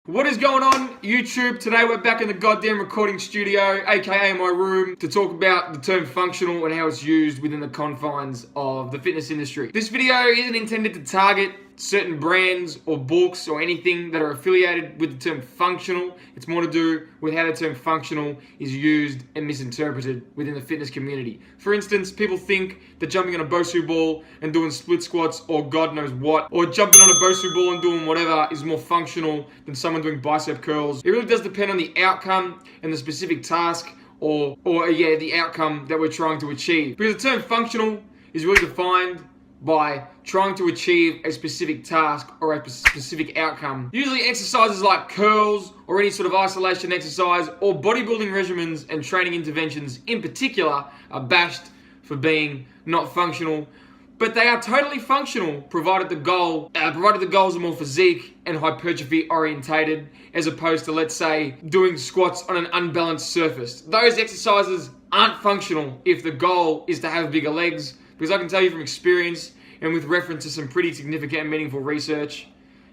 What is going on, YouTube? Today we're back in the goddamn recording studio, aka my room, to talk about the term functional and how it's used within the confines of the fitness industry. This video isn't intended to target certain brands or books or anything that are affiliated with the term functional. It's more to do with how the term functional is used and misinterpreted within the fitness community. For instance, people think that jumping on a Bosu ball and doing split squats or God knows what, or jumping on a Bosu ball and doing whatever is more functional than someone doing bicep curls. It really does depend on the outcome and the specific task or the outcome that we're trying to achieve. Because the term functional is really defined by trying to achieve a specific task or a specific outcome. Usually exercises like curls or any sort of isolation exercise or bodybuilding regimens and training interventions in particular are bashed for being not functional, but they are totally functional provided the goals are more physique and hypertrophy orientated, as opposed to, let's say, doing squats on an unbalanced surface. Those exercises aren't functional if the goal is to have bigger legs, because I can tell you from experience and with reference to some pretty significant and meaningful research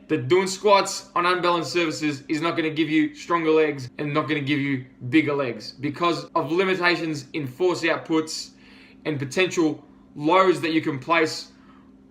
that doing squats on unbalanced surfaces is not going to give you stronger legs and not going to give you bigger legs because of limitations in force outputs and potential loads that you can place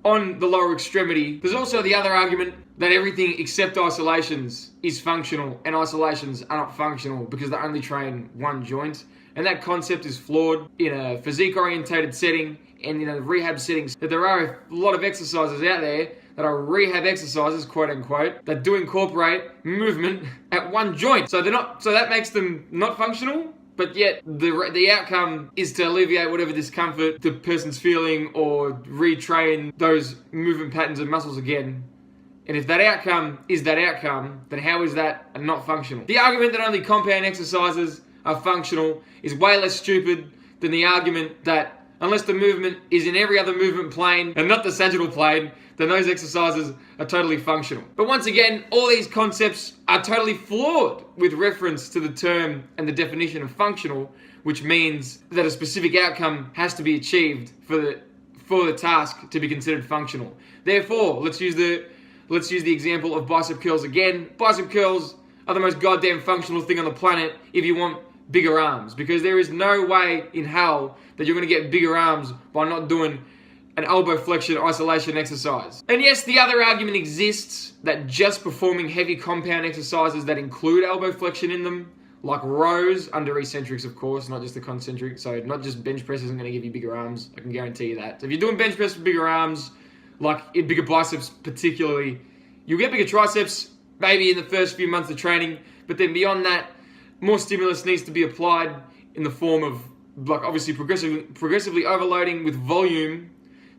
on the lower extremity. There's also the other argument that everything except isolations is functional and isolations are not functional because they only train one joint. And that concept is flawed in a physique-orientated setting and in a rehab settings. That there are a lot of exercises out there that are rehab exercises, quote unquote, that do incorporate movement at one joint. So that makes them not functional, but yet the outcome is to alleviate whatever discomfort the person's feeling or retrain those movement patterns and muscles again. And if that outcome is that outcome, then how is that not functional? The argument that only compound exercises are functional is way less stupid than the argument that unless the movement is in every other movement plane and not the sagittal plane, then those exercises are totally functional. But once again, all these concepts are totally flawed with reference to the term and the definition of functional, which means that a specific outcome has to be achieved for the task to be considered functional. Therefore, let's use the example of bicep curls again. Bicep curls are the most goddamn functional thing on the planet if you want bigger arms, because there is no way in hell that you're going to get bigger arms by not doing an elbow flexion isolation exercise. And yes, the other argument exists that just performing heavy compound exercises that include elbow flexion in them, like rows under eccentrics, of course, not just the concentric, so not just bench press isn't going to give you bigger arms, I can guarantee you that. So if you're doing bench press with bigger arms, like in bigger biceps particularly, you'll get bigger triceps maybe in the first few months of training, but then beyond that, more stimulus needs to be applied in the form of, like, obviously progressively overloading with volume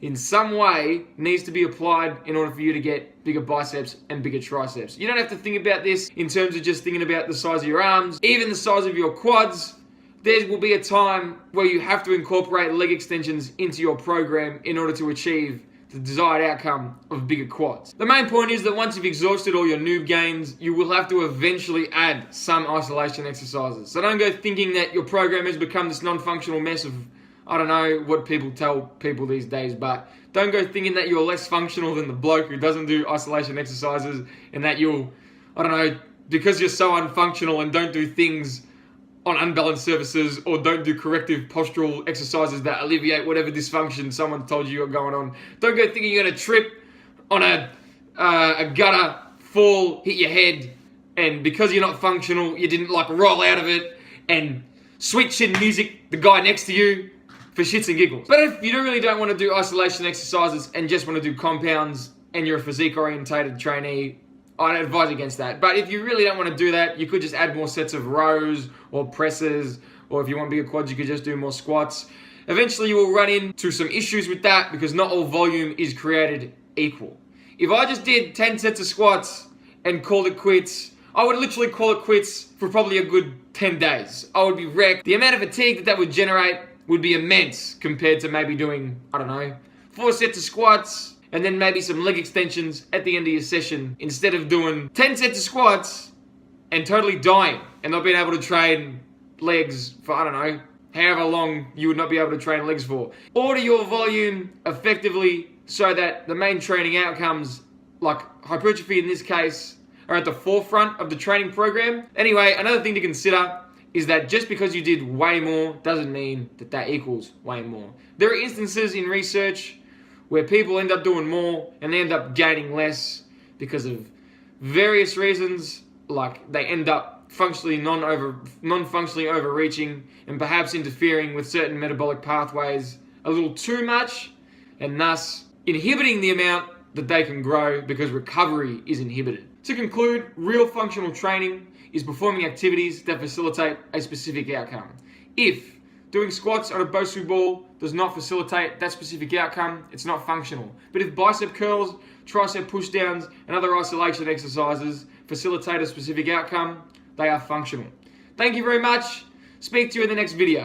in some way needs to be applied in order for you to get bigger biceps and bigger triceps. You don't have to think about this in terms of just thinking about the size of your arms, even the size of your quads. There will be a time where you have to incorporate leg extensions into your program in order to achieve the desired outcome of bigger quads. The main point is that once you've exhausted all your noob gains, you will have to eventually add some isolation exercises. So don't go thinking that your program has become this non-functional mess of, I don't know what people tell people these days, but don't go thinking that you're less functional than the bloke who doesn't do isolation exercises and that you'll, I don't know, because you're so unfunctional and don't do things on unbalanced surfaces or don't do corrective postural exercises that alleviate whatever dysfunction someone told you are going on. Don't go thinking you're going to trip on a gutter, fall, hit your head, and because you're not functional, you didn't roll out of it and sweet chin music the guy next to you for shits and giggles. But if you really don't want to do isolation exercises and just want to do compounds and you're a physique-orientated trainee, I'd advise against that. But if you really don't want to do that, you could just add more sets of rows or presses, or if you want bigger quads, you could just do more squats. Eventually, you will run into some issues with that because not all volume is created equal. If I just did 10 sets of squats and called it quits, I would literally call it quits for probably a good 10 days. I would be wrecked. The amount of fatigue that would generate would be immense compared to maybe doing, 4 sets of squats, and then maybe some leg extensions at the end of your session instead of doing 10 sets of squats and totally dying and not being able to train legs for, however long you would not be able to train legs for. Order your volume effectively so that the main training outcomes, like hypertrophy in this case, are at the forefront of the training program. Anyway, another thing to consider is that just because you did way more doesn't mean that that equals way more. There are instances in research where people end up doing more and they end up gaining less because of various reasons, like they end up non-functionally overreaching and perhaps interfering with certain metabolic pathways a little too much, and thus inhibiting the amount that they can grow because recovery is inhibited. To conclude, real functional training is performing activities that facilitate a specific outcome. If doing squats on a Bosu ball does not facilitate that specific outcome, it's not functional. But if bicep curls, tricep pushdowns, and other isolation exercises facilitate a specific outcome, they are functional. Thank you very much. Speak to you in the next video.